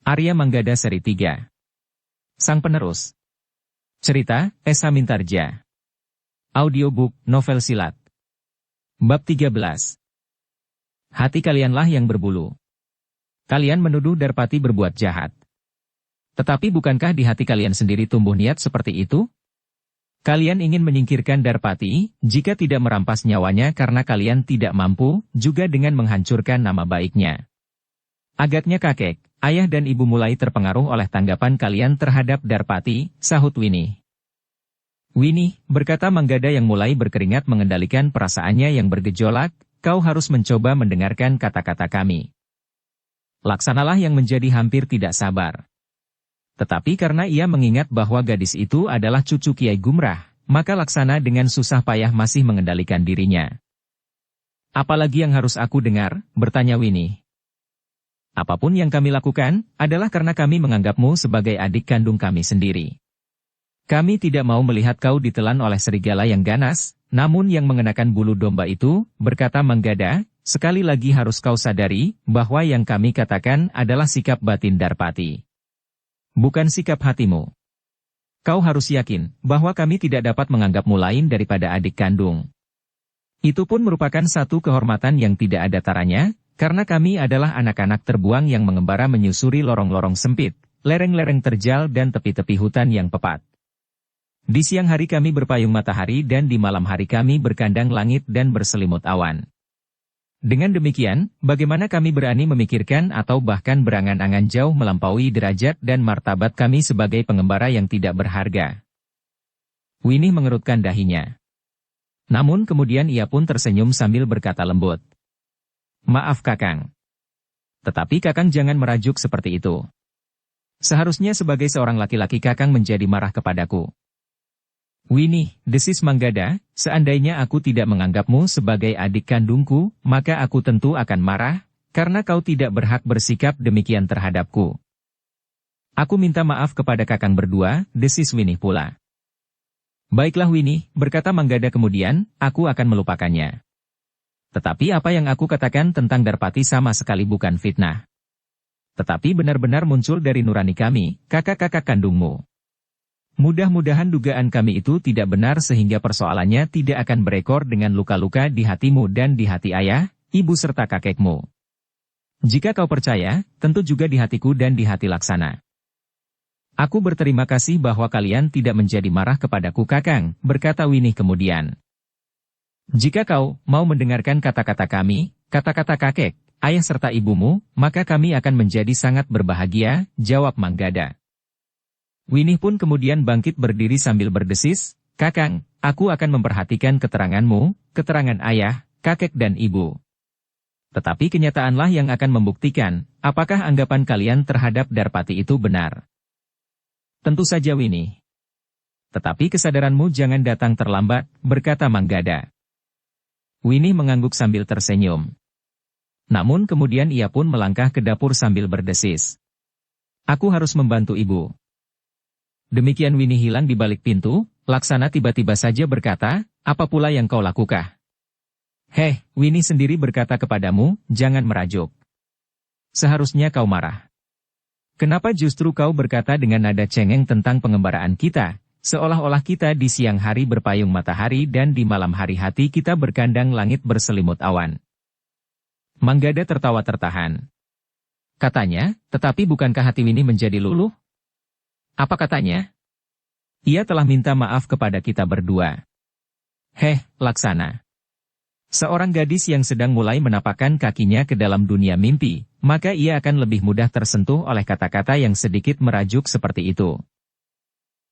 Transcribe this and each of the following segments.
Arya Manggada Seri 3. Sang Penerus. Cerita, Esa Mintarja. Audiobook, novel silat. Bab 13. Hati kalianlah yang berbulu. Kalian menuduh Darpati berbuat jahat. Tetapi bukankah di hati kalian sendiri tumbuh niat seperti itu? Kalian ingin menyingkirkan Darpati, jika tidak merampas nyawanya karena kalian tidak mampu, juga dengan menghancurkan nama baiknya. Agaknya kakek, ayah dan ibu mulai terpengaruh oleh tanggapan kalian terhadap Darpati, sahut Winnie. Winnie, berkata Manggada yang mulai berkeringat mengendalikan perasaannya yang bergejolak, kau harus mencoba mendengarkan kata-kata kami. Laksanalah yang menjadi hampir tidak sabar. Tetapi karena ia mengingat bahwa gadis itu adalah cucu Kiai Gumrah, maka Laksana dengan susah payah masih mengendalikan dirinya. Apalagi yang harus aku dengar, bertanya Winnie. Apapun yang kami lakukan, adalah karena kami menganggapmu sebagai adik kandung kami sendiri. Kami tidak mau melihat kau ditelan oleh serigala yang ganas, namun yang mengenakan bulu domba itu, berkata Manggada, sekali lagi harus kau sadari, bahwa yang kami katakan adalah sikap batin Darpati. Bukan sikap hatimu. Kau harus yakin, bahwa kami tidak dapat menganggapmu lain daripada adik kandung. Itu pun merupakan satu kehormatan yang tidak ada taranya, karena kami adalah anak-anak terbuang yang mengembara menyusuri lorong-lorong sempit, lereng-lereng terjal dan tepi-tepi hutan yang pepat. Di siang hari kami berpayung matahari dan di malam hari kami berkandang langit dan berselimut awan. Dengan demikian, bagaimana kami berani memikirkan atau bahkan berangan-angan jauh melampaui derajat dan martabat kami sebagai pengembara yang tidak berharga? Winnie mengerutkan dahinya. Namun kemudian ia pun tersenyum sambil berkata lembut. Maaf Kakang. Tetapi Kakang jangan merajuk seperti itu. Seharusnya sebagai seorang laki-laki Kakang menjadi marah kepadaku. Winnie, desis Manggada, seandainya aku tidak menganggapmu sebagai adik kandungku, maka aku tentu akan marah, karena kau tidak berhak bersikap demikian terhadapku. Aku minta maaf kepada Kakang berdua, desis Winnie pula. Baiklah Winnie, berkata Manggada kemudian, aku akan melupakannya. Tetapi apa yang aku katakan tentang Darpati sama sekali bukan fitnah. Tetapi benar-benar muncul dari nurani kami, kakak-kakak kandungmu. Mudah-mudahan dugaan kami itu tidak benar sehingga persoalannya tidak akan berekor dengan luka-luka di hatimu dan di hati ayah, ibu serta kakekmu. Jika kau percaya, tentu juga di hatiku dan di hati Laksana. Aku berterima kasih bahwa kalian tidak menjadi marah kepadaku Kakang, berkata Winnie kemudian. Jika kau mau mendengarkan kata-kata kami, kata-kata kakek, ayah serta ibumu, maka kami akan menjadi sangat berbahagia, jawab Manggada. Winnie pun kemudian bangkit berdiri sambil berdesis, Kakang, aku akan memperhatikan keteranganmu, keterangan ayah, kakek dan ibu. Tetapi kenyataanlah yang akan membuktikan, apakah anggapan kalian terhadap Darpati itu benar. Tentu saja Winnie. Tetapi kesadaranmu jangan datang terlambat, berkata Manggada. Winnie mengangguk sambil tersenyum. Namun kemudian ia pun melangkah ke dapur sambil berdesis. Aku harus membantu ibu. Demikian Winnie hilang di balik pintu, Laksana tiba-tiba saja berkata, apa pula yang kau lakukan? Heh, Winnie sendiri berkata kepadamu, jangan merajuk. Seharusnya kau marah. Kenapa justru kau berkata dengan nada cengeng tentang pengembaraan kita? Seolah-olah kita di siang hari berpayung matahari dan di malam hari hati kita berkandang langit berselimut awan. Manggada tertawa tertahan. Katanya, tetapi bukankah hati Winnie menjadi luluh? Apa katanya? Ia telah minta maaf kepada kita berdua. Heh, Laksana. Seorang gadis yang sedang mulai menapakkan kakinya ke dalam dunia mimpi, maka ia akan lebih mudah tersentuh oleh kata-kata yang sedikit merajuk seperti itu.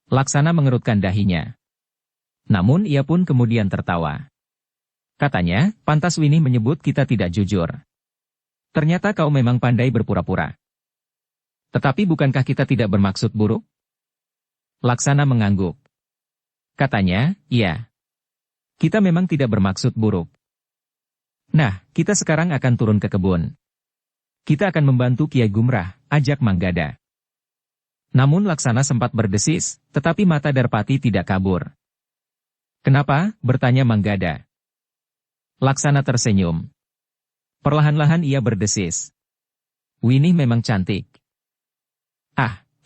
Laksana mengerutkan dahinya. Namun ia pun kemudian tertawa. Katanya, pantas Winnie menyebut kita tidak jujur. Ternyata kau memang pandai berpura-pura. Tetapi bukankah kita tidak bermaksud buruk? Laksana mengangguk. Katanya, iya. Kita memang tidak bermaksud buruk. Nah, kita sekarang akan turun ke kebun. Kita akan membantu Kiai Gumrah, ajak Manggada. Namun Laksana sempat berdesis, tetapi mata Darpati tidak kabur. Kenapa? Bertanya Manggada. Laksana tersenyum. Perlahan-lahan ia berdesis. Winnie memang cantik.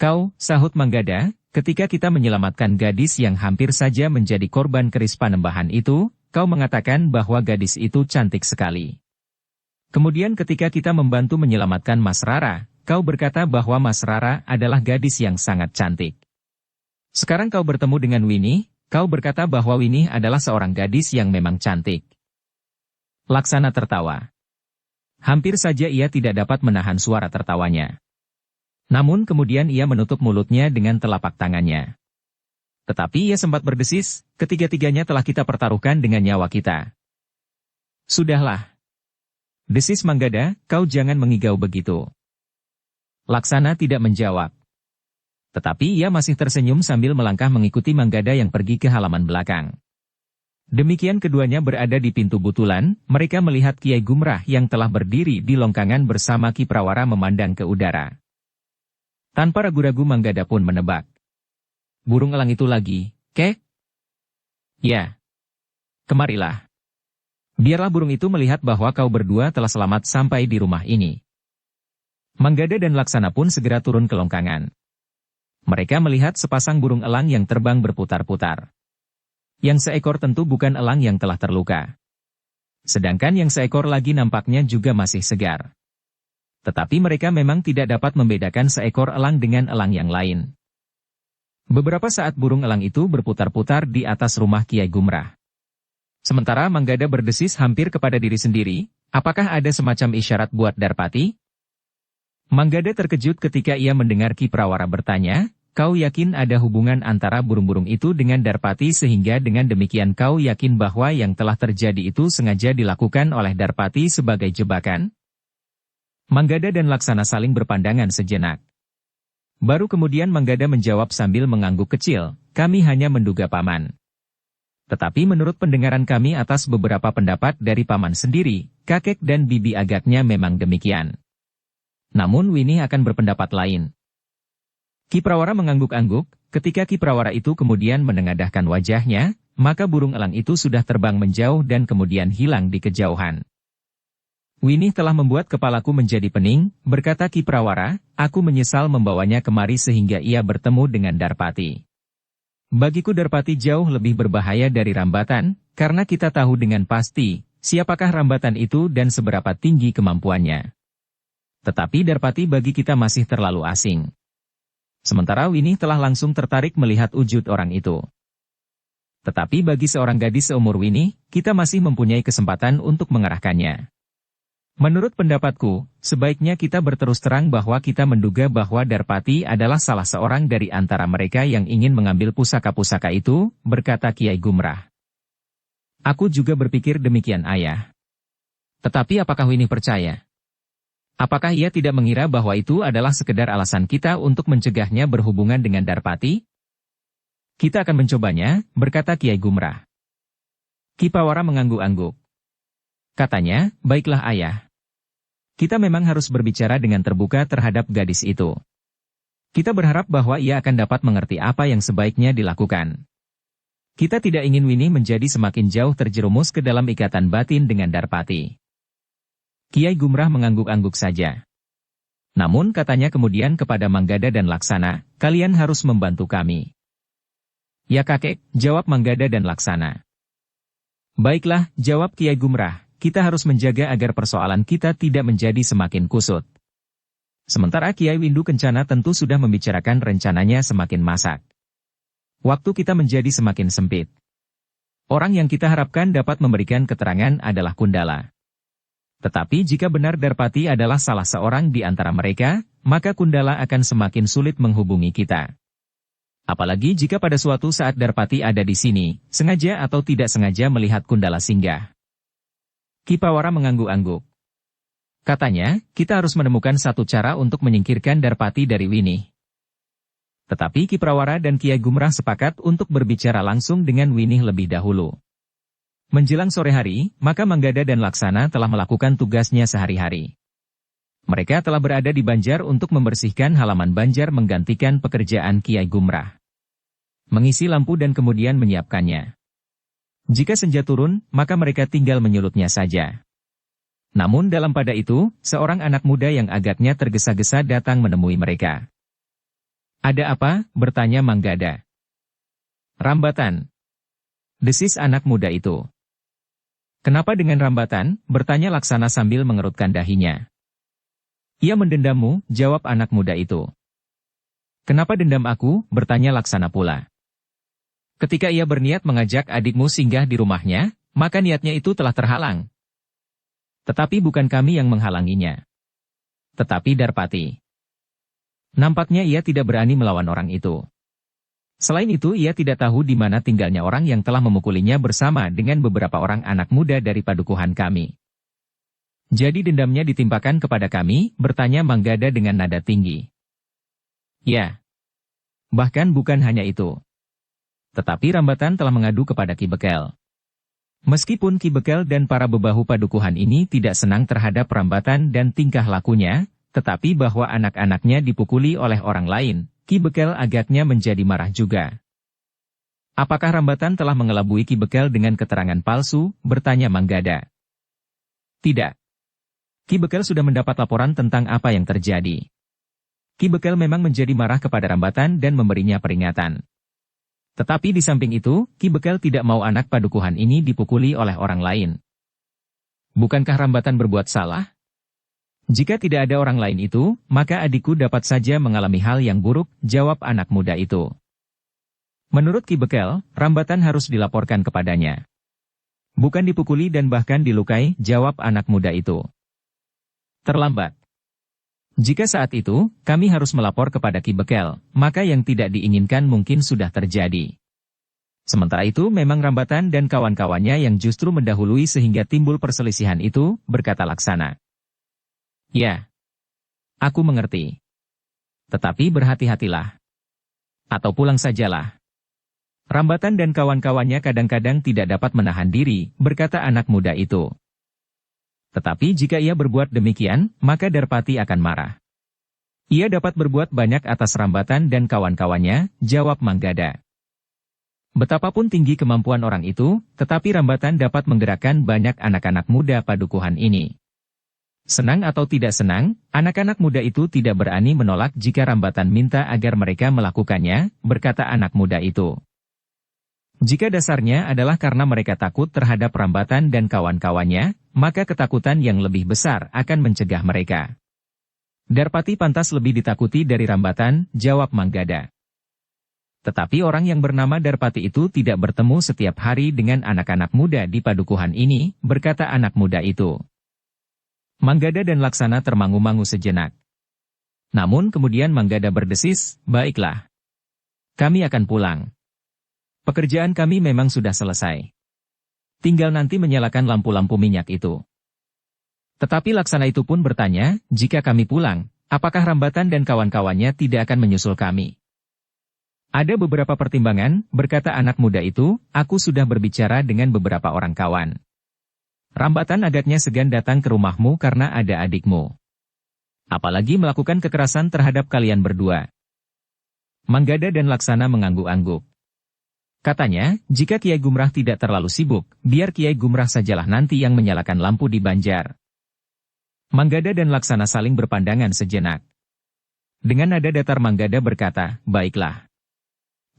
Kau, sahut Manggada, ketika kita menyelamatkan gadis yang hampir saja menjadi korban keris Panembahan itu, kau mengatakan bahwa gadis itu cantik sekali. Kemudian ketika kita membantu menyelamatkan Mas Rara, kau berkata bahwa Mas Rara adalah gadis yang sangat cantik. Sekarang kau bertemu dengan Winnie, kau berkata bahwa Winnie adalah seorang gadis yang memang cantik. Laksana tertawa. Hampir saja ia tidak dapat menahan suara tertawanya. Namun kemudian ia menutup mulutnya dengan telapak tangannya. Tetapi ia sempat berdesis, ketiga-tiganya telah kita pertaruhkan dengan nyawa kita. Sudahlah. Desis Manggada, kau jangan mengigau begitu. Laksana tidak menjawab. Tetapi ia masih tersenyum sambil melangkah mengikuti Manggada yang pergi ke halaman belakang. Demikian keduanya berada di pintu butulan, mereka melihat Kiai Gumrah yang telah berdiri di longkangan bersama Ki Prawara memandang ke udara. Tanpa ragu-ragu Manggada pun menebak. Burung elang itu lagi, Kek? Ya. Kemarilah. Biarlah burung itu melihat bahwa kau berdua telah selamat sampai di rumah ini. Manggada dan Laksana pun segera turun ke longkangan. Mereka melihat sepasang burung elang yang terbang berputar-putar. Yang seekor tentu bukan elang yang telah terluka. Sedangkan yang seekor lagi nampaknya juga masih segar. Tetapi mereka memang tidak dapat membedakan seekor elang dengan elang yang lain. Beberapa saat burung elang itu berputar-putar di atas rumah Kiai Gumrah. Sementara Manggada berdesis hampir kepada diri sendiri, apakah ada semacam isyarat buat Darpati? Manggada terkejut ketika ia mendengar Ki Prawara bertanya, kau yakin ada hubungan antara burung-burung itu dengan Darpati sehingga dengan demikian kau yakin bahwa yang telah terjadi itu sengaja dilakukan oleh Darpati sebagai jebakan? Manggada dan Laksana saling berpandangan sejenak. Baru kemudian Manggada menjawab sambil mengangguk kecil, kami hanya menduga Paman. Tetapi menurut pendengaran kami atas beberapa pendapat dari Paman sendiri, kakek dan bibi agaknya memang demikian. Namun Winnie akan berpendapat lain. Ki Prawara mengangguk-angguk, ketika Ki Prawara itu kemudian menengadahkan wajahnya, maka burung elang itu sudah terbang menjauh dan kemudian hilang di kejauhan. Winnie telah membuat kepalaku menjadi pening, berkata Ki Prawara, aku menyesal membawanya kemari sehingga ia bertemu dengan Darpati. Bagiku Darpati jauh lebih berbahaya dari Rambatan, karena kita tahu dengan pasti, siapakah Rambatan itu dan seberapa tinggi kemampuannya. Tetapi Darpati bagi kita masih terlalu asing. Sementara Winnie telah langsung tertarik melihat wujud orang itu. Tetapi bagi seorang gadis seumur Winnie, kita masih mempunyai kesempatan untuk mengarahkannya. Menurut pendapatku, sebaiknya kita berterus terang bahwa kita menduga bahwa Darpati adalah salah seorang dari antara mereka yang ingin mengambil pusaka-pusaka itu, berkata Kiai Gumrah. Aku juga berpikir demikian ayah. Tetapi apakah Winnie percaya? Apakah ia tidak mengira bahwa itu adalah sekedar alasan kita untuk mencegahnya berhubungan dengan Darpati? Kita akan mencobanya, berkata Kiai Gumrah. Ki Prawara mengangguk-angguk. Katanya, baiklah ayah. Kita memang harus berbicara dengan terbuka terhadap gadis itu. Kita berharap bahwa ia akan dapat mengerti apa yang sebaiknya dilakukan. Kita tidak ingin Winnie menjadi semakin jauh terjerumus ke dalam ikatan batin dengan Darpati. Kiai Gumrah mengangguk-angguk saja. Namun katanya kemudian kepada Manggada dan Laksana, kalian harus membantu kami. Ya kakek, jawab Manggada dan Laksana. Baiklah, jawab Kiai Gumrah. Kita harus menjaga agar persoalan kita tidak menjadi semakin kusut. Sementara Kiai Windu Kencana tentu sudah membicarakan rencananya semakin masak. Waktu kita menjadi semakin sempit. Orang yang kita harapkan dapat memberikan keterangan adalah Kundala. Tetapi jika benar Darpati adalah salah seorang di antara mereka, maka Kundala akan semakin sulit menghubungi kita. Apalagi jika pada suatu saat Darpati ada di sini, sengaja atau tidak sengaja melihat Kundala singgah. Ki Prawara mengangguk-angguk. Katanya, kita harus menemukan satu cara untuk menyingkirkan Darpati dari Winnie. Tetapi Ki Prawara dan Kiai Gumrah sepakat untuk berbicara langsung dengan Winnie lebih dahulu. Menjelang sore hari, maka Manggada dan Laksana telah melakukan tugasnya sehari-hari. Mereka telah berada di Banjar untuk membersihkan halaman Banjar menggantikan pekerjaan Kiai Gumrah. Mengisi lampu dan kemudian menyiapkannya. Jika senja turun, maka mereka tinggal menyulutnya saja. Namun dalam pada itu, seorang anak muda yang agaknya tergesa-gesa datang menemui mereka. Ada apa? Bertanya Manggada. Rambatan. Desis anak muda itu. Kenapa dengan rambatan? Bertanya Laksana sambil mengerutkan dahinya. Ia mendendammu, jawab anak muda itu. Kenapa dendam aku? Bertanya Laksana pula. Ketika ia berniat mengajak adikmu singgah di rumahnya, maka niatnya itu telah terhalang. Tetapi bukan kami yang menghalanginya. Tetapi Darpati. Nampaknya ia tidak berani melawan orang itu. Selain itu ia tidak tahu di mana tinggalnya orang yang telah memukulinya bersama dengan beberapa orang anak muda dari padukuhan kami. Jadi dendamnya ditimpakan kepada kami, bertanya Manggada dengan nada tinggi. Ya. Bahkan bukan hanya itu. Tetapi Rambatan telah mengadu kepada Ki Bekel. Meskipun Ki Bekel dan para bebahu padukuhan ini tidak senang terhadap Rambatan dan tingkah lakunya, tetapi bahwa anak-anaknya dipukuli oleh orang lain, Ki Bekel agaknya menjadi marah juga. Apakah Rambatan telah mengelabui Ki Bekel dengan keterangan palsu? Bertanya Manggada. Tidak. Ki Bekel sudah mendapat laporan tentang apa yang terjadi. Ki Bekel memang menjadi marah kepada Rambatan dan memberinya peringatan. Tetapi di samping itu, Ki Bekel tidak mau anak padukuhan ini dipukuli oleh orang lain. Bukankah Rambatan berbuat salah? Jika tidak ada orang lain itu, maka adikku dapat saja mengalami hal yang buruk, jawab anak muda itu. Menurut Ki Bekel, Rambatan harus dilaporkan kepadanya. Bukan dipukuli dan bahkan dilukai, jawab anak muda itu. Terlambat. Jika saat itu, kami harus melapor kepada Ki Bekel, maka yang tidak diinginkan mungkin sudah terjadi. Sementara itu memang Rambatan dan kawan-kawannya yang justru mendahului sehingga timbul perselisihan itu, berkata Laksana. Ya. Aku mengerti. Tetapi berhati-hatilah. Atau pulang sajalah. Rambatan dan kawan-kawannya kadang-kadang tidak dapat menahan diri, berkata anak muda itu. Tetapi jika ia berbuat demikian, maka Darpati akan marah. Ia dapat berbuat banyak atas Rambatan dan kawan-kawannya, jawab Manggada. Betapapun tinggi kemampuan orang itu, tetapi Rambatan dapat menggerakkan banyak anak-anak muda padukuhan ini. Senang atau tidak senang, anak-anak muda itu tidak berani menolak jika Rambatan minta agar mereka melakukannya, berkata anak muda itu. Jika dasarnya adalah karena mereka takut terhadap Rambatan dan kawan-kawannya, maka ketakutan yang lebih besar akan mencegah mereka. Darpati pantas lebih ditakuti dari Rambatan, jawab Manggada. Tetapi orang yang bernama Darpati itu tidak bertemu setiap hari dengan anak-anak muda di padukuhan ini, berkata anak muda itu. Manggada dan Laksana termangu-mangu sejenak. Namun kemudian Manggada berdesis, baiklah. Kami akan pulang. Pekerjaan kami memang sudah selesai. Tinggal nanti menyalakan lampu-lampu minyak itu. Tetapi Laksana itu pun bertanya, jika kami pulang, apakah Rambatan dan kawan-kawannya tidak akan menyusul kami? Ada beberapa pertimbangan, berkata anak muda itu, aku sudah berbicara dengan beberapa orang kawan. Rambatan agaknya segan datang ke rumahmu karena ada adikmu. Apalagi melakukan kekerasan terhadap kalian berdua. Manggada dan Laksana mengangguk-angguk. Katanya, jika Kiai Gumrah tidak terlalu sibuk, biar Kiai Gumrah sajalah nanti yang menyalakan lampu di Banjar. Manggada dan Laksana saling berpandangan sejenak. Dengan nada datar Manggada berkata, baiklah.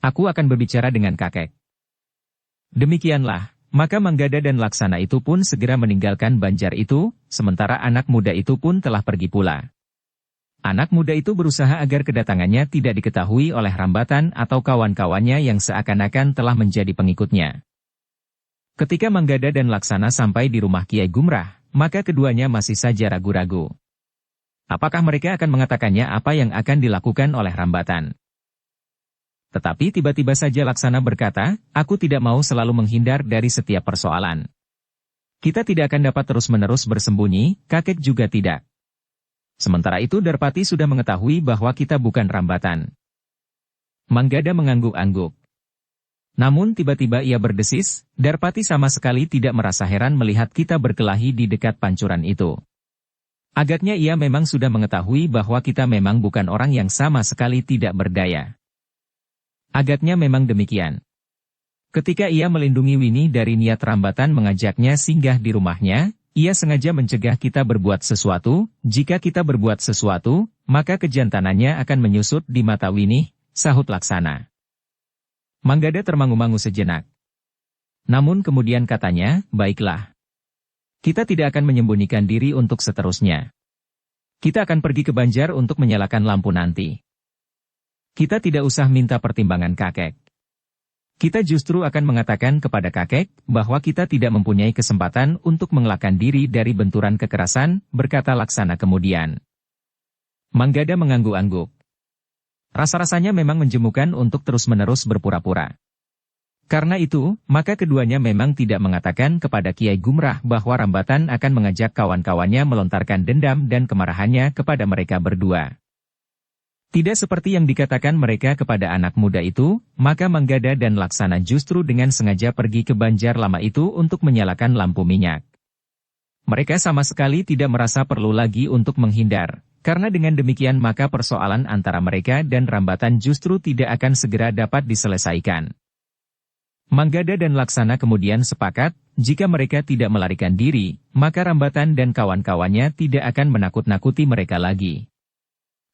Aku akan berbicara dengan kakek. Demikianlah. Maka Manggada dan Laksana itu pun segera meninggalkan Banjar itu, sementara anak muda itu pun telah pergi pula. Anak muda itu berusaha agar kedatangannya tidak diketahui oleh Rambatan atau kawan-kawannya yang seakan-akan telah menjadi pengikutnya. Ketika Manggada dan Laksana sampai di rumah Kiai Gumrah, maka keduanya masih saja ragu-ragu. Apakah mereka akan mengatakannya apa yang akan dilakukan oleh Rambatan? Tetapi tiba-tiba saja Laksana berkata, aku tidak mau selalu menghindar dari setiap persoalan. Kita tidak akan dapat terus-menerus bersembunyi, kakek juga tidak. Sementara itu Darpati sudah mengetahui bahwa kita bukan Rambatan. Manggada mengangguk-angguk. Namun tiba-tiba ia berdesis, Darpati sama sekali tidak merasa heran melihat kita berkelahi di dekat pancuran itu. Agaknya ia memang sudah mengetahui bahwa kita memang bukan orang yang sama sekali tidak berdaya. Agaknya memang demikian. Ketika ia melindungi Winnie dari niat Rambatan mengajaknya singgah di rumahnya, ia sengaja mencegah kita berbuat sesuatu, jika kita berbuat sesuatu, maka kejantanannya akan menyusut di mata Winih, sahut Laksana. Manggada termangu-mangu sejenak. Namun kemudian katanya, baiklah. Kita tidak akan menyembunyikan diri untuk seterusnya. Kita akan pergi ke Banjar untuk menyalakan lampu nanti. Kita tidak usah minta pertimbangan kakek. Kita justru akan mengatakan kepada kakek bahwa kita tidak mempunyai kesempatan untuk mengelakkan diri dari benturan kekerasan, berkata Laksana kemudian. Manggada mengangguk-angguk. Rasa-rasanya memang menjemukan untuk terus-menerus berpura-pura. Karena itu, maka keduanya memang tidak mengatakan kepada Kiai Gumrah bahwa Rambatan akan mengajak kawan-kawannya melontarkan dendam dan kemarahannya kepada mereka berdua. Tidak seperti yang dikatakan mereka kepada anak muda itu, maka Manggada dan Laksana justru dengan sengaja pergi ke Banjar Lama itu untuk menyalakan lampu minyak. Mereka sama sekali tidak merasa perlu lagi untuk menghindar, karena dengan demikian maka persoalan antara mereka dan Rambatan justru tidak akan segera dapat diselesaikan. Manggada dan Laksana kemudian sepakat, jika mereka tidak melarikan diri, maka Rambatan dan kawan-kawannya tidak akan menakut-nakuti mereka lagi.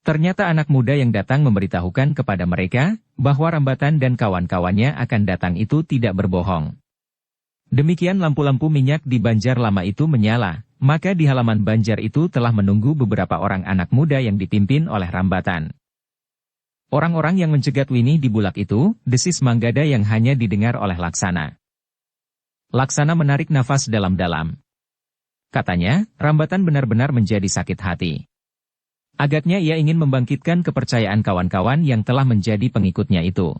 Ternyata anak muda yang datang memberitahukan kepada mereka, bahwa Rambatan dan kawan-kawannya akan datang itu tidak berbohong. Demikian lampu-lampu minyak di Banjar Lama itu menyala, maka di halaman Banjar itu telah menunggu beberapa orang anak muda yang dipimpin oleh Rambatan. Orang-orang yang mencegat Winih di Bulak itu, desis Manggada yang hanya didengar oleh Laksana. Laksana menarik nafas dalam-dalam. Katanya, Rambatan benar-benar menjadi sakit hati. Agaknya ia ingin membangkitkan kepercayaan kawan-kawan yang telah menjadi pengikutnya itu.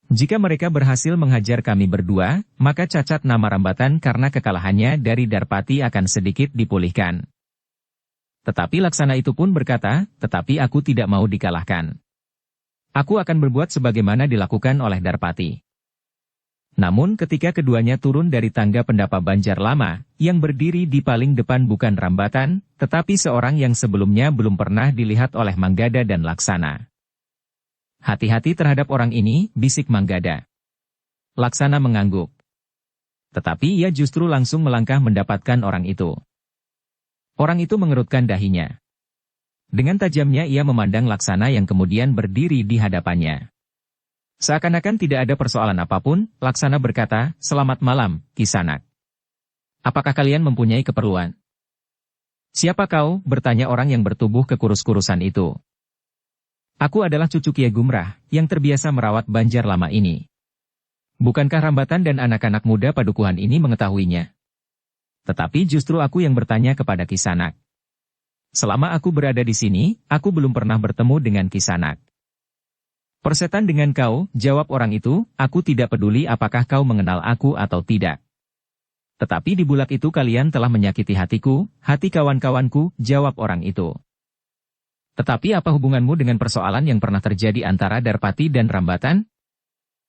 Jika mereka berhasil menghajar kami berdua, maka cacat nama Rambatan karena kekalahannya dari Darpati akan sedikit dipulihkan. Tetapi Laksana itu pun berkata, tetapi aku tidak mau dikalahkan. Aku akan berbuat sebagaimana dilakukan oleh Darpati. Namun ketika keduanya turun dari tangga pendapa Banjar Lama, yang berdiri di paling depan bukan Rambatan, tetapi seorang yang sebelumnya belum pernah dilihat oleh Manggada dan Laksana. Hati-hati terhadap orang ini, bisik Manggada. Laksana mengangguk. Tetapi ia justru langsung melangkah mendapatkan orang itu. Orang itu mengerutkan dahinya. Dengan tajamnya ia memandang Laksana yang kemudian berdiri di hadapannya. Seakan-akan tidak ada persoalan apapun, Laksana berkata, "Selamat malam, Kisanak. Apakah kalian mempunyai keperluan?" "Siapa kau?" bertanya orang yang bertubuh kekurus-kurusan itu. "Aku adalah cucu Kiai Gumrah, yang terbiasa merawat Banjar Lama ini. Bukankah Rambatan dan anak-anak muda padukuhan ini mengetahuinya? Tetapi justru aku yang bertanya kepada Kisanak. Selama aku berada di sini, aku belum pernah bertemu dengan Kisanak." "Persetan dengan kau," jawab orang itu, "aku tidak peduli apakah kau mengenal aku atau tidak. Tetapi di Bulak itu kalian telah menyakiti hatiku, hati kawan-kawanku," jawab orang itu. "Tetapi apa hubunganmu dengan persoalan yang pernah terjadi antara Darpati dan Rambatan?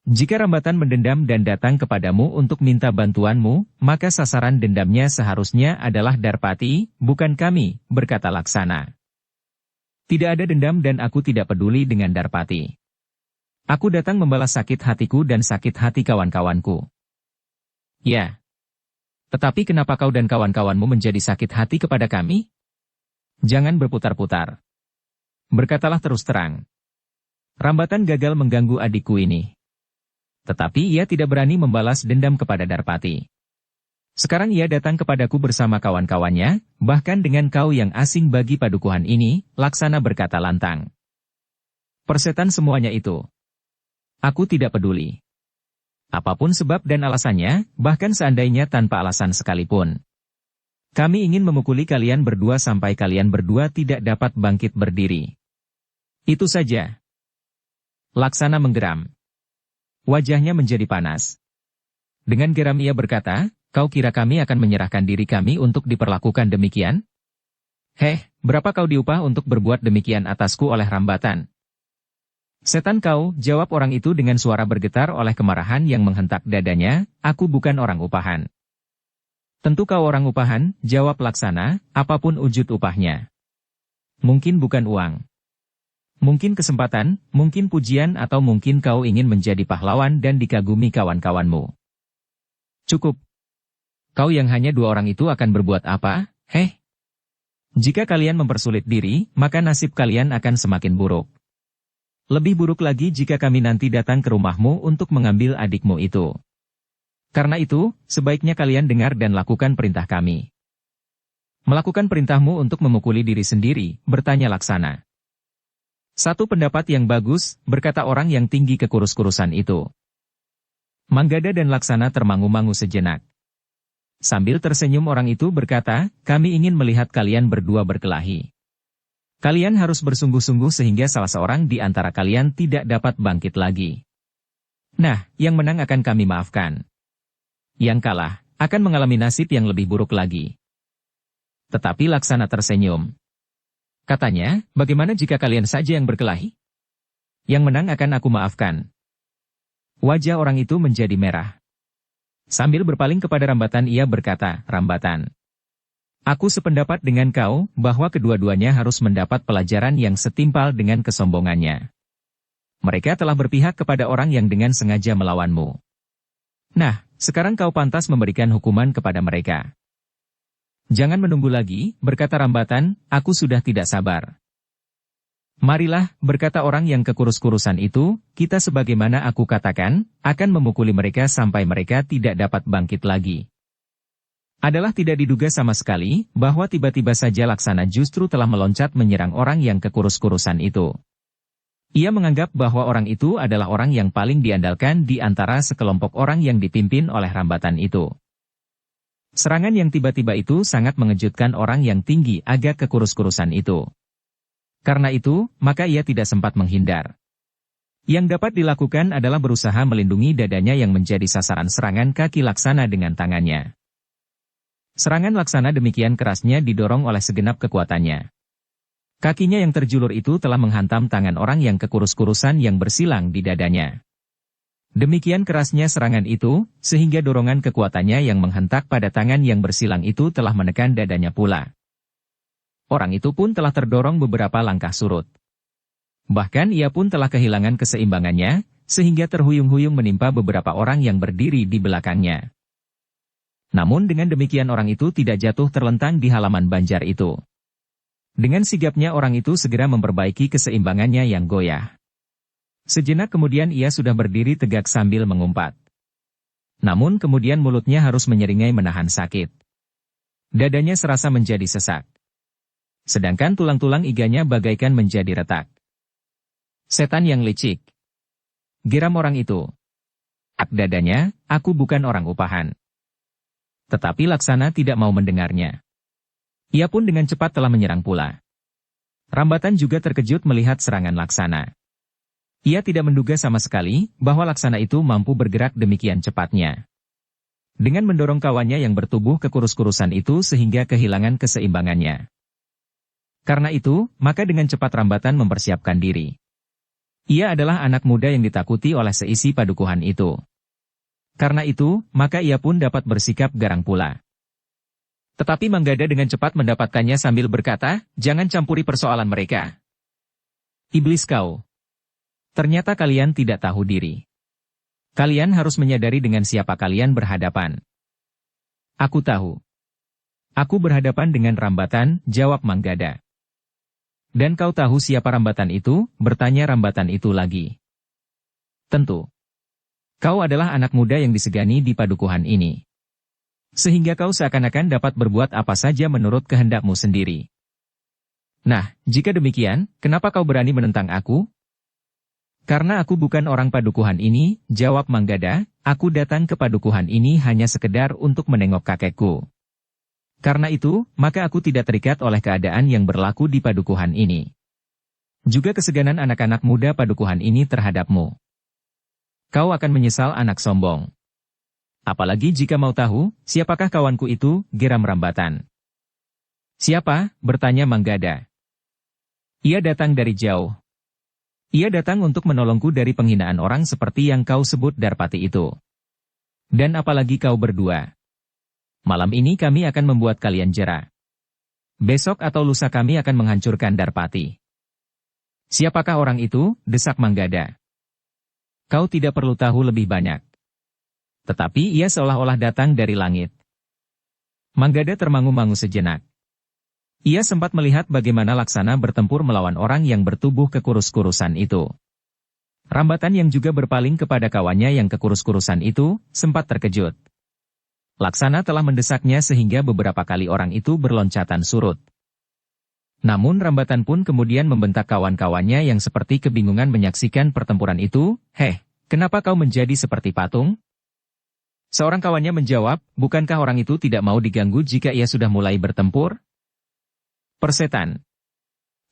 Jika Rambatan mendendam dan datang kepadamu untuk minta bantuanmu, maka sasaran dendamnya seharusnya adalah Darpati, bukan kami," berkata Laksana. "Tidak ada dendam dan aku tidak peduli dengan Darpati. Aku datang membalas sakit hatiku dan sakit hati kawan-kawanku." "Ya. Tetapi kenapa kau dan kawan-kawanmu menjadi sakit hati kepada kami? Jangan berputar-putar. Berkatalah terus terang. Rambatan gagal mengganggu adikku ini. Tetapi ia tidak berani membalas dendam kepada Darpati. Sekarang ia datang kepadaku bersama kawan-kawannya, bahkan dengan kau yang asing bagi padukuhan ini," Laksana berkata lantang. "Persetan semuanya itu. Aku tidak peduli. Apapun sebab dan alasannya, bahkan seandainya tanpa alasan sekalipun. Kami ingin memukuli kalian berdua sampai kalian berdua tidak dapat bangkit berdiri. Itu saja." Laksana menggeram. Wajahnya menjadi panas. Dengan geram ia berkata, "Kau kira kami akan menyerahkan diri kami untuk diperlakukan demikian? Berapa kau diupah untuk berbuat demikian atasku oleh Rambatan?" "Setan kau," jawab orang itu dengan suara bergetar oleh kemarahan yang menghentak dadanya, "aku bukan orang upahan." "Tentu kau orang upahan," jawab Laksana, "apapun wujud upahnya. Mungkin bukan uang. Mungkin kesempatan, mungkin pujian atau mungkin kau ingin menjadi pahlawan dan dikagumi kawan-kawanmu. Cukup. Kau yang hanya 2 orang itu akan berbuat apa, heh? Jika kalian mempersulit diri, maka nasib kalian akan semakin buruk. Lebih buruk lagi jika kami nanti datang ke rumahmu untuk mengambil adikmu itu. Karena itu, sebaiknya kalian dengar dan lakukan perintah kami. Melakukan perintahmu untuk memukuli diri sendiri, bertanya Laksana. Satu pendapat yang bagus, berkata orang yang tinggi kekurus-kurusan itu. Manggada dan Laksana termangu-mangu sejenak. Sambil tersenyum orang itu berkata, kami ingin melihat kalian berdua berkelahi. Kalian harus bersungguh-sungguh sehingga salah seorang di antara kalian tidak dapat bangkit lagi. Nah, yang menang akan kami maafkan. Yang kalah, akan mengalami nasib yang lebih buruk lagi. Tetapi Laksana tersenyum. Katanya, bagaimana jika kalian saja yang berkelahi? Yang menang akan aku maafkan. Wajah orang itu menjadi merah. Sambil berpaling kepada Rambatan ia berkata, Rambatan. Aku sependapat dengan kau, bahwa kedua-duanya harus mendapat pelajaran yang setimpal dengan kesombongannya. Mereka telah berpihak kepada orang yang dengan sengaja melawanmu. Nah, sekarang kau pantas memberikan hukuman kepada mereka. Jangan menunggu lagi, berkata Rambatan, aku sudah tidak sabar. Marilah, berkata orang yang kekurus-kurusan itu, kita sebagaimana aku katakan, akan memukuli mereka sampai mereka tidak dapat bangkit lagi. Adalah tidak diduga sama sekali, bahwa tiba-tiba saja Laksana justru telah meloncat menyerang orang yang kekurus-kurusan itu. Ia menganggap bahwa orang itu adalah orang yang paling diandalkan di antara sekelompok orang yang dipimpin oleh Rambatan itu. Serangan yang tiba-tiba itu sangat mengejutkan orang yang tinggi agak kekurus-kurusan itu. Karena itu, maka ia tidak sempat menghindar. Yang dapat dilakukan adalah berusaha melindungi dadanya yang menjadi sasaran serangan kaki Laksana dengan tangannya. Serangan Laksana demikian kerasnya didorong oleh segenap kekuatannya. Kakinya yang terjulur itu telah menghantam tangan orang yang kekurus-kurusan yang bersilang di dadanya. Demikian kerasnya serangan itu, sehingga dorongan kekuatannya yang menghentak pada tangan yang bersilang itu telah menekan dadanya pula. Orang itu pun telah terdorong beberapa langkah surut. Bahkan ia pun telah kehilangan keseimbangannya, sehingga terhuyung-huyung menimpa beberapa orang yang berdiri di belakangnya. Namun dengan demikian orang itu tidak jatuh terlentang di halaman banjar itu. Dengan sigapnya orang itu segera memperbaiki keseimbangannya yang goyah. Sejenak kemudian ia sudah berdiri tegak sambil mengumpat. Namun kemudian mulutnya harus menyeringai menahan sakit. Dadanya serasa menjadi sesak. Sedangkan tulang-tulang iganya bagaikan menjadi retak. Setan yang licik. Geram orang itu. Ak dadanya, aku bukan orang upahan. Tetapi Laksana tidak mau mendengarnya. Ia pun dengan cepat telah menyerang pula. Rambatan juga terkejut melihat serangan Laksana. Ia tidak menduga sama sekali bahwa Laksana itu mampu bergerak demikian cepatnya. Dengan mendorong kawannya yang bertubuh kekurus-kurusan itu sehingga kehilangan keseimbangannya. Karena itu, maka dengan cepat Rambatan mempersiapkan diri. Ia adalah anak muda yang ditakuti oleh seisi padukuhan itu. Karena itu, maka ia pun dapat bersikap garang pula. Tetapi Manggada dengan cepat mendapatkannya sambil berkata, jangan campuri persoalan mereka. Iblis kau. Ternyata kalian tidak tahu diri. Kalian harus menyadari dengan siapa kalian berhadapan. Aku tahu. Aku berhadapan dengan Rambatan, jawab Manggada. Dan kau tahu siapa Rambatan itu? Bertanya Rambatan itu lagi. Tentu. Kau adalah anak muda yang disegani di padukuhan ini. Sehingga kau seakan-akan dapat berbuat apa saja menurut kehendakmu sendiri. Nah, jika demikian, kenapa kau berani menentang aku? Karena aku bukan orang padukuhan ini, jawab Manggada, aku datang ke padukuhan ini hanya sekedar untuk menengok kakekku. Karena itu, maka aku tidak terikat oleh keadaan yang berlaku di padukuhan ini. Juga keseganan anak-anak muda padukuhan ini terhadapmu. Kau akan menyesal anak sombong. Apalagi jika mau tahu, siapakah kawanku itu, geram Rambatan. Siapa? Bertanya Manggada. Ia datang dari jauh. Ia datang untuk menolongku dari penghinaan orang seperti yang kau sebut Darpati itu. Dan apalagi kau berdua. Malam ini kami akan membuat kalian jera. Besok atau lusa kami akan menghancurkan Darpati. Siapakah orang itu? Desak Manggada. Kau tidak perlu tahu lebih banyak. Tetapi ia seolah-olah datang dari langit. Manggada termangu-mangu sejenak. Ia sempat melihat bagaimana Laksana bertempur melawan orang yang bertubuh kekurus-kurusan itu. Rambatan yang juga berpaling kepada kawannya yang kekurus-kurusan itu, sempat terkejut. Laksana telah mendesaknya sehingga beberapa kali orang itu berloncatan surut. Namun Rambatan pun kemudian membentak kawan-kawannya yang seperti kebingungan menyaksikan pertempuran itu, "Heh, kenapa kau menjadi seperti patung?" Seorang kawannya menjawab, "Bukankah orang itu tidak mau diganggu jika ia sudah mulai bertempur?" Persetan.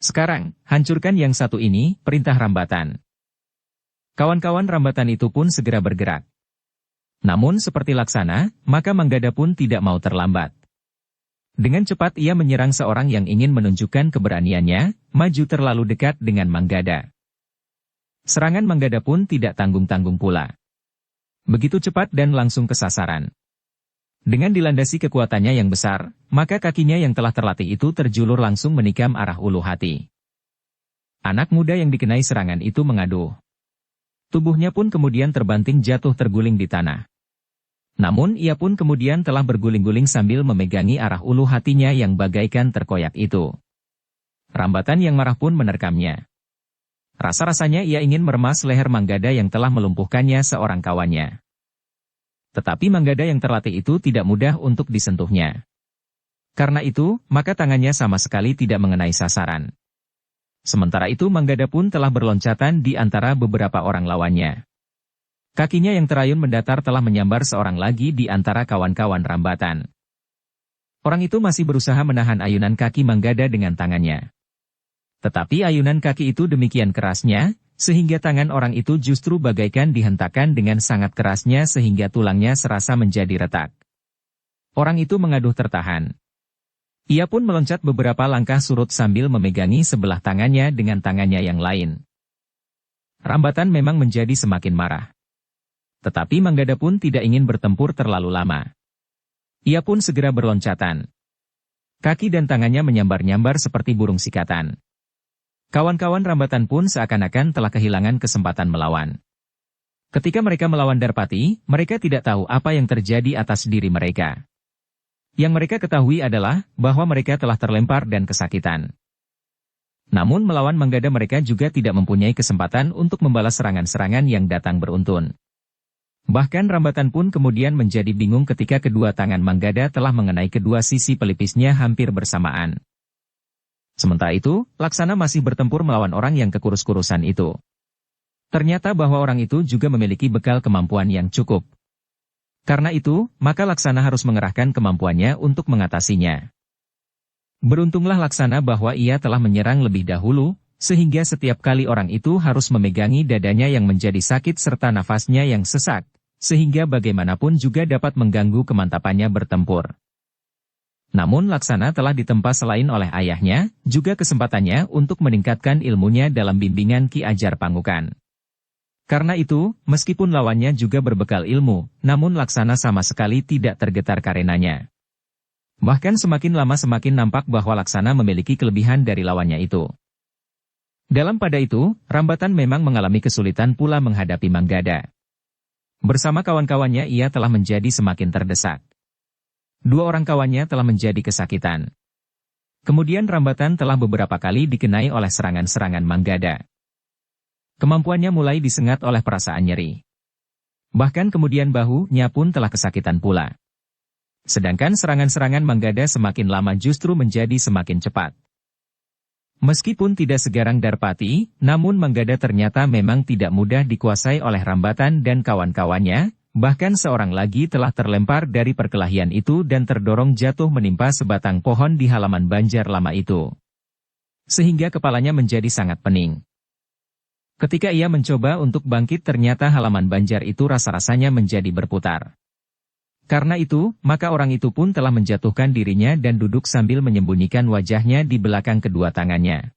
Sekarang, hancurkan yang satu ini, perintah Rambatan. Kawan-kawan Rambatan itu pun segera bergerak. Namun seperti Laksana, maka Manggada pun tidak mau terlambat. Dengan cepat ia menyerang seorang yang ingin menunjukkan keberaniannya, maju terlalu dekat dengan Manggada. Serangan Manggada pun tidak tanggung-tanggung pula. Begitu cepat dan langsung ke sasaran. Dengan dilandasi kekuatannya yang besar, maka kakinya yang telah terlatih itu terjulur langsung menikam arah ulu hati. Anak muda yang dikenai serangan itu mengaduh. Tubuhnya pun kemudian terbanting jatuh terguling di tanah. Namun ia pun kemudian telah berguling-guling sambil memegangi arah ulu hatinya yang bagaikan terkoyak itu. Rambatan yang marah pun menerkamnya. Rasa-rasanya ia ingin meremas leher Manggada yang telah melumpuhkannya seorang kawannya. Tetapi Manggada yang terlatih itu tidak mudah untuk disentuhnya. Karena itu, maka tangannya sama sekali tidak mengenai sasaran. Sementara itu Manggada pun telah berloncatan di antara beberapa orang lawannya. Kakinya yang terayun mendatar telah menyambar seorang lagi di antara kawan-kawan Rambatan. Orang itu masih berusaha menahan ayunan kaki Manggada dengan tangannya. Tetapi ayunan kaki itu demikian kerasnya, sehingga tangan orang itu justru bagaikan dihentakkan dengan sangat kerasnya sehingga tulangnya serasa menjadi retak. Orang itu mengaduh tertahan. Ia pun meloncat beberapa langkah surut sambil memegangi sebelah tangannya dengan tangannya yang lain. Rambatan memang menjadi semakin marah. Tetapi Manggada pun tidak ingin bertempur terlalu lama. Ia pun segera berloncatan. Kaki dan tangannya menyambar-nyambar seperti burung sikatan. Kawan-kawan Rambatan pun seakan-akan telah kehilangan kesempatan melawan. Ketika mereka melawan Darpati, mereka tidak tahu apa yang terjadi atas diri mereka. Yang mereka ketahui adalah bahwa mereka telah terlempar dan kesakitan. Namun melawan Manggada mereka juga tidak mempunyai kesempatan untuk membalas serangan-serangan yang datang beruntun. Bahkan Rambatan pun kemudian menjadi bingung ketika kedua tangan Manggada telah mengenai kedua sisi pelipisnya hampir bersamaan. Sementara itu, Laksana masih bertempur melawan orang yang kekurus-kurusan itu. Ternyata bahwa orang itu juga memiliki bekal kemampuan yang cukup. Karena itu, maka Laksana harus mengerahkan kemampuannya untuk mengatasinya. Beruntunglah Laksana bahwa ia telah menyerang lebih dahulu, sehingga setiap kali orang itu harus memegangi dadanya yang menjadi sakit serta nafasnya yang sesak, sehingga bagaimanapun juga dapat mengganggu kemantapannya bertempur. Namun Laksana telah ditempa selain oleh ayahnya, juga kesempatannya untuk meningkatkan ilmunya dalam bimbingan Ki Ajar Pangukan. Karena itu, meskipun lawannya juga berbekal ilmu, namun Laksana sama sekali tidak tergetar karenanya. Bahkan semakin lama semakin nampak bahwa Laksana memiliki kelebihan dari lawannya itu. Dalam pada itu, Rambatan memang mengalami kesulitan pula menghadapi Manggada. Bersama kawan-kawannya ia telah menjadi semakin terdesak. Dua orang kawannya telah menjadi kesakitan. Kemudian Rambatan telah beberapa kali dikenai oleh serangan-serangan Manggada. Kemampuannya mulai disengat oleh perasaan nyeri. Bahkan kemudian bahunya pun telah kesakitan pula. Sedangkan serangan-serangan Manggada semakin lama justru menjadi semakin cepat. Meskipun tidak segarang Darpati, namun Manggada ternyata memang tidak mudah dikuasai oleh Rambatan dan kawan-kawannya. Bahkan seorang lagi telah terlempar dari perkelahian itu dan terdorong jatuh menimpa sebatang pohon di halaman Banjar Lama itu. Sehingga kepalanya menjadi sangat pening. Ketika ia mencoba untuk bangkit ternyata halaman Banjar itu rasa-rasanya menjadi berputar. Karena itu, maka orang itu pun telah menjatuhkan dirinya dan duduk sambil menyembunyikan wajahnya di belakang kedua tangannya.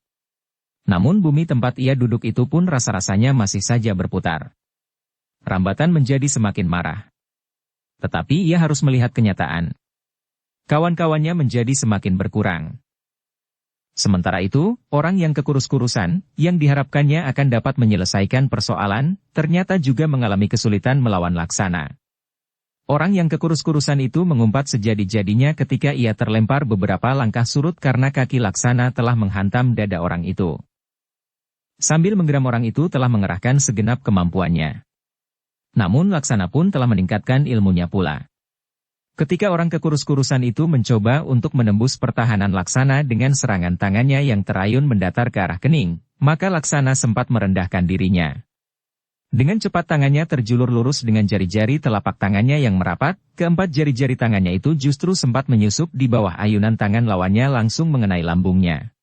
Namun bumi tempat ia duduk itu pun rasa-rasanya masih saja berputar. Rambatan menjadi semakin marah. Tetapi ia harus melihat kenyataan. Kawan-kawannya menjadi semakin berkurang. Sementara itu, orang yang kekurus-kurusan, yang diharapkannya akan dapat menyelesaikan persoalan, ternyata juga mengalami kesulitan melawan Laksana. Orang yang kekurus-kurusan itu mengumpat sejadi-jadinya ketika ia terlempar beberapa langkah surut karena kaki Laksana telah menghantam dada orang itu. Sambil menggeram orang itu telah mengerahkan segenap kemampuannya. Namun Laksana pun telah meningkatkan ilmunya pula. Ketika orang kekurus-kurusan itu mencoba untuk menembus pertahanan Laksana dengan serangan tangannya yang terayun mendatar ke arah kening, maka Laksana sempat merendahkan dirinya. Dengan cepat tangannya terjulur lurus dengan jari-jari telapak tangannya yang merapat, keempat jari-jari tangannya itu justru sempat menyusup di bawah ayunan tangan lawannya langsung mengenai lambungnya.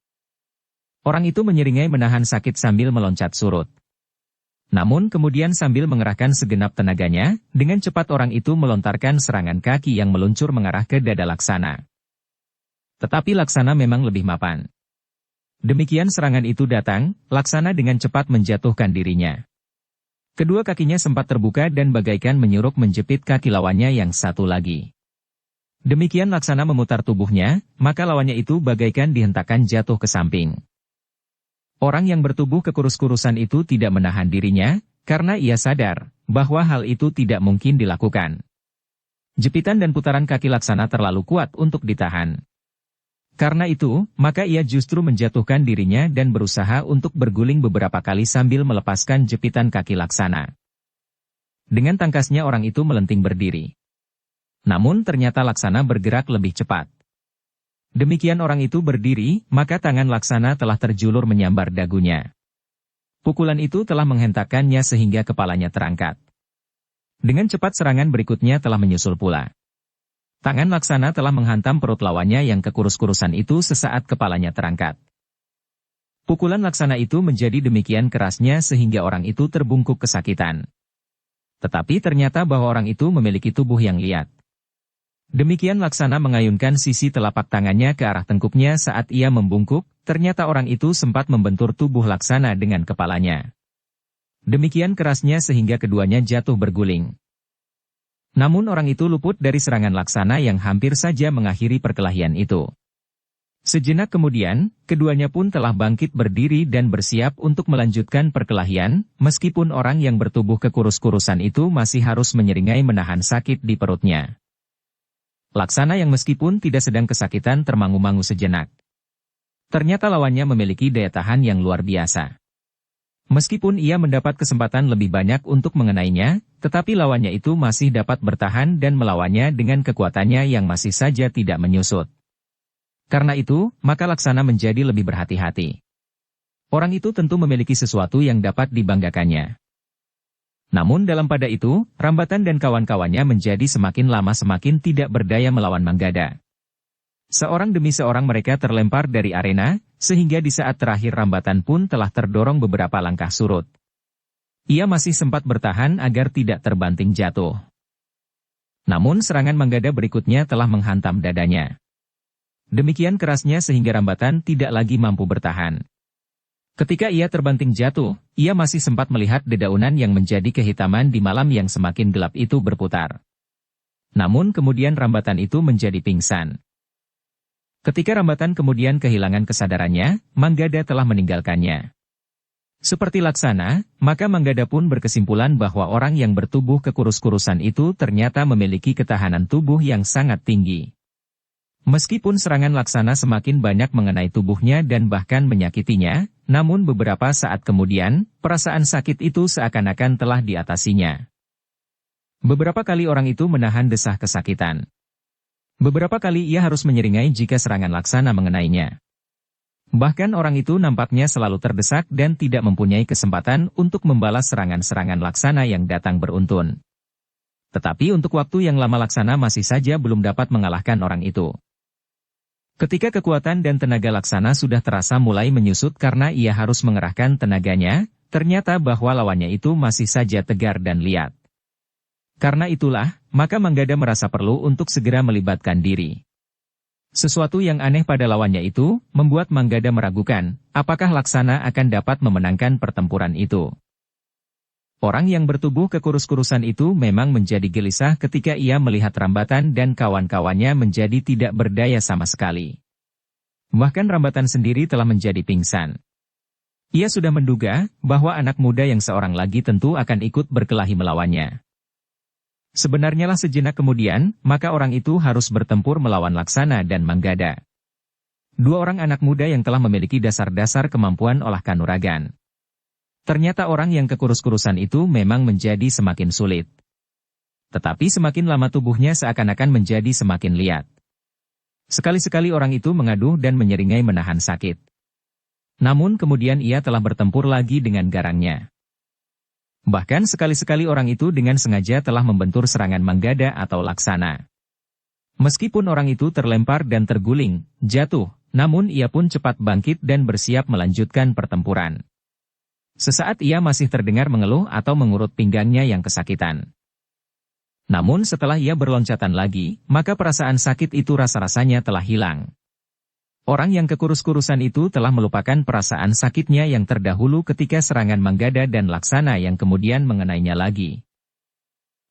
Orang itu menyeringai menahan sakit sambil meloncat surut. Namun kemudian sambil mengerahkan segenap tenaganya, dengan cepat orang itu melontarkan serangan kaki yang meluncur mengarah ke dada Laksana. Tetapi Laksana memang lebih mapan. Demikian serangan itu datang, Laksana dengan cepat menjatuhkan dirinya. Kedua kakinya sempat terbuka dan bagaikan menyuruk menjepit kaki lawannya yang satu lagi. Demikian Laksana memutar tubuhnya, maka lawannya itu bagaikan dihentakkan jatuh ke samping. Orang yang bertubuh kekurus-kurusan itu tidak menahan dirinya, karena ia sadar bahwa hal itu tidak mungkin dilakukan. Jepitan dan putaran kaki Laksana terlalu kuat untuk ditahan. Karena itu, maka ia justru menjatuhkan dirinya dan berusaha untuk berguling beberapa kali sambil melepaskan jepitan kaki Laksana. Dengan tangkasnya orang itu melenting berdiri. Namun ternyata Laksana bergerak lebih cepat. Demikian orang itu berdiri, maka tangan Laksana telah terjulur menyambar dagunya. Pukulan itu telah menghentakkannya sehingga kepalanya terangkat. Dengan cepat serangan berikutnya telah menyusul pula. Tangan Laksana telah menghantam perut lawannya yang kekurus-kurusan itu sesaat kepalanya terangkat. Pukulan Laksana itu menjadi demikian kerasnya sehingga orang itu terbungkuk kesakitan. Tetapi ternyata bahwa orang itu memiliki tubuh yang liat. Demikian Laksana mengayunkan sisi telapak tangannya ke arah tengkuknya saat ia membungkuk, ternyata orang itu sempat membentur tubuh Laksana dengan kepalanya. Demikian kerasnya sehingga keduanya jatuh berguling. Namun orang itu luput dari serangan Laksana yang hampir saja mengakhiri perkelahian itu. Sejenak kemudian, keduanya pun telah bangkit berdiri dan bersiap untuk melanjutkan perkelahian, meskipun orang yang bertubuh kekurus-kurusan itu masih harus menyeringai menahan sakit di perutnya. Laksana yang meskipun tidak sedang kesakitan termangu-mangu sejenak. Ternyata lawannya memiliki daya tahan yang luar biasa. Meskipun ia mendapat kesempatan lebih banyak untuk mengenainya, tetapi lawannya itu masih dapat bertahan dan melawannya dengan kekuatannya yang masih saja tidak menyusut. Karena itu, maka Laksana menjadi lebih berhati-hati. Orang itu tentu memiliki sesuatu yang dapat dibanggakannya. Namun dalam pada itu, Rambatan dan kawan-kawannya menjadi semakin lama semakin tidak berdaya melawan Manggada. Seorang demi seorang mereka terlempar dari arena, sehingga di saat terakhir Rambatan pun telah terdorong beberapa langkah surut. Ia masih sempat bertahan agar tidak terbanting jatuh. Namun serangan Manggada berikutnya telah menghantam dadanya. Demikian kerasnya sehingga Rambatan tidak lagi mampu bertahan. Ketika ia terbanting jatuh, ia masih sempat melihat dedaunan yang menjadi kehitaman di malam yang semakin gelap itu berputar. Namun kemudian Rambatan itu menjadi pingsan. Ketika Rambatan kemudian kehilangan kesadarannya, Manggada telah meninggalkannya. Seperti Laksana, maka Manggada pun berkesimpulan bahwa orang yang bertubuh kekurus-kurusan itu ternyata memiliki ketahanan tubuh yang sangat tinggi. Meskipun serangan Laksana semakin banyak mengenai tubuhnya dan bahkan menyakitinya, namun beberapa saat kemudian, perasaan sakit itu seakan-akan telah diatasinya. Beberapa kali orang itu menahan desah kesakitan. Beberapa kali ia harus menyeringai jika serangan Laksana mengenainya. Bahkan orang itu nampaknya selalu terdesak dan tidak mempunyai kesempatan untuk membalas serangan-serangan Laksana yang datang beruntun. Tetapi untuk waktu yang lama Laksana masih saja belum dapat mengalahkan orang itu. Ketika kekuatan dan tenaga Laksana sudah terasa mulai menyusut karena ia harus mengerahkan tenaganya, ternyata bahwa lawannya itu masih saja tegar dan liat. Karena itulah, maka Manggada merasa perlu untuk segera melibatkan diri. Sesuatu yang aneh pada lawannya itu, membuat Manggada meragukan, apakah Laksana akan dapat memenangkan pertempuran itu. Orang yang bertubuh kekurus-kurusan itu memang menjadi gelisah ketika ia melihat Rambatan dan kawan-kawannya menjadi tidak berdaya sama sekali. Bahkan Rambatan sendiri telah menjadi pingsan. Ia sudah menduga bahwa anak muda yang seorang lagi tentu akan ikut berkelahi melawannya. Sebenarnya lah sejenak kemudian, maka orang itu harus bertempur melawan Laksana dan Manggada. Dua orang anak muda yang telah memiliki dasar-dasar kemampuan olah kanuragan. Ternyata orang yang kekurus-kurusan itu memang menjadi semakin sulit. Tetapi semakin lama tubuhnya seakan-akan menjadi semakin liat. Sekali-sekali orang itu mengaduh dan menyeringai menahan sakit. Namun kemudian ia telah bertempur lagi dengan garangnya. Bahkan sekali-sekali orang itu dengan sengaja telah membentur serangan Manggada atau Laksana. Meskipun orang itu terlempar dan terguling, jatuh, namun ia pun cepat bangkit dan bersiap melanjutkan pertempuran. Sesaat ia masih terdengar mengeluh atau mengurut pinggangnya yang kesakitan. Namun setelah ia berloncatan lagi, maka perasaan sakit itu rasa-rasanya telah hilang. Orang yang kekurus-kurusan itu telah melupakan perasaan sakitnya yang terdahulu ketika serangan Manggada dan Laksana yang kemudian mengenainya lagi.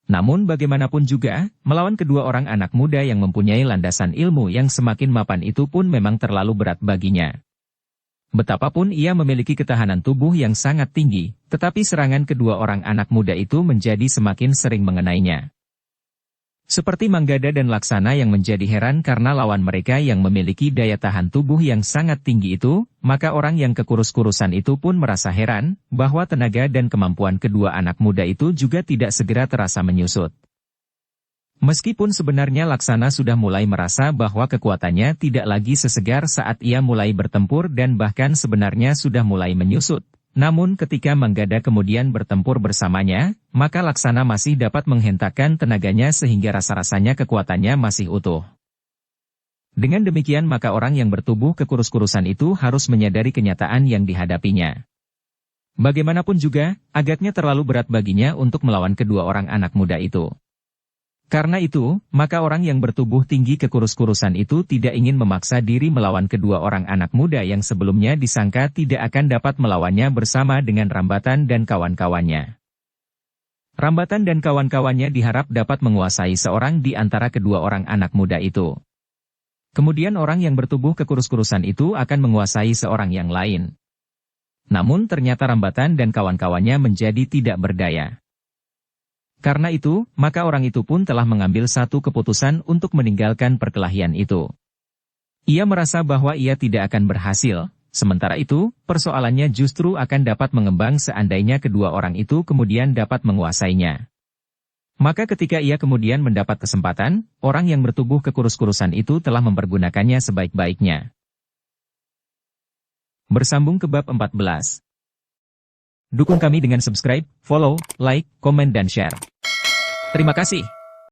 Namun bagaimanapun juga, melawan kedua orang anak muda yang mempunyai landasan ilmu yang semakin mapan itu pun memang terlalu berat baginya. Betapapun ia memiliki ketahanan tubuh yang sangat tinggi, tetapi serangan kedua orang anak muda itu menjadi semakin sering mengenainya. Seperti Manggada dan Laksana yang menjadi heran karena lawan mereka yang memiliki daya tahan tubuh yang sangat tinggi itu, maka orang yang kekurus-kurusan itu pun merasa heran, bahwa tenaga dan kemampuan kedua anak muda itu juga tidak segera terasa menyusut. Meskipun sebenarnya Laksana sudah mulai merasa bahwa kekuatannya tidak lagi sesegar saat ia mulai bertempur dan bahkan sebenarnya sudah mulai menyusut. Namun ketika Manggada kemudian bertempur bersamanya, maka Laksana masih dapat menghentakkan tenaganya sehingga rasa-rasanya kekuatannya masih utuh. Dengan demikian maka orang yang bertubuh kekurus-kurusan itu harus menyadari kenyataan yang dihadapinya. Bagaimanapun juga, agaknya terlalu berat baginya untuk melawan kedua orang anak muda itu. Karena itu, maka orang yang bertubuh tinggi kekurus-kurusan itu tidak ingin memaksa diri melawan kedua orang anak muda yang sebelumnya disangka tidak akan dapat melawannya bersama dengan Rambatan dan kawan-kawannya. Rambatan dan kawan-kawannya diharap dapat menguasai seorang di antara kedua orang anak muda itu. Kemudian orang yang bertubuh kekurus-kurusan itu akan menguasai seorang yang lain. Namun ternyata Rambatan dan kawan-kawannya menjadi tidak berdaya. Karena itu, maka orang itu pun telah mengambil satu keputusan untuk meninggalkan perkelahian itu. Ia merasa bahwa ia tidak akan berhasil, sementara itu, persoalannya justru akan dapat mengembang seandainya kedua orang itu kemudian dapat menguasainya. Maka ketika ia kemudian mendapat kesempatan, orang yang bertubuh kekurus-kurusan itu telah mempergunakannya sebaik-baiknya. Bersambung ke bab 14. Dukung kami dengan subscribe, follow, like, komen dan share. Terima kasih.